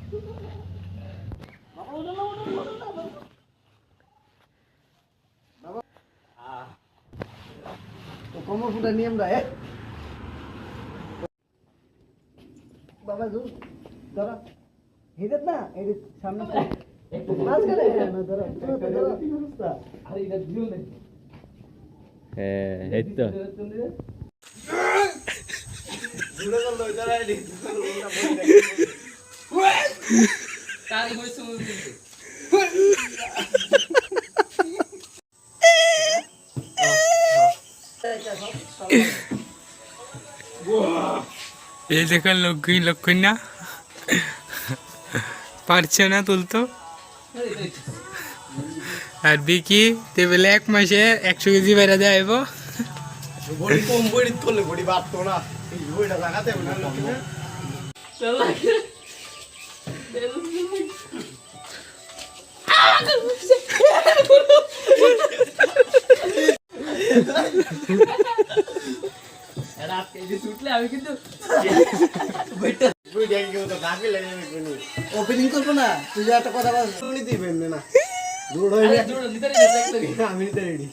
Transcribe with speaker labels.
Speaker 1: কোমর ফুটা নিয়ম রা বাবা জু ধরো হিদেত না এই সামনে মাছ করে না ধরো কি অবস্থা আরে এটা দিও না
Speaker 2: এই তো
Speaker 1: জুড়ে গেল ধরো এই
Speaker 3: কাল হইছে
Speaker 2: এই দেখেন লক্ষ্মী না পারছে না তুলতো আর বিকি টেবিলে 1 মাসে 100 কেজি বাইরে যাইব
Speaker 1: বড়ি কম বড়ি তোলে বড়ি বাড়তো না এই বড়িটা লাগাতে হবে না লক্ষ্মী
Speaker 3: চল রাত কে যে ছুটলে আমি কিন্তু
Speaker 1: বড়িটা কি তো গাছে লাগে কোনি ওপেনিং করব না তুই একটা কথা বল তুমি দিবেন না দৌড় হইলে
Speaker 3: আরে দৌড় নিতে রে
Speaker 1: আমি নিতে রেডি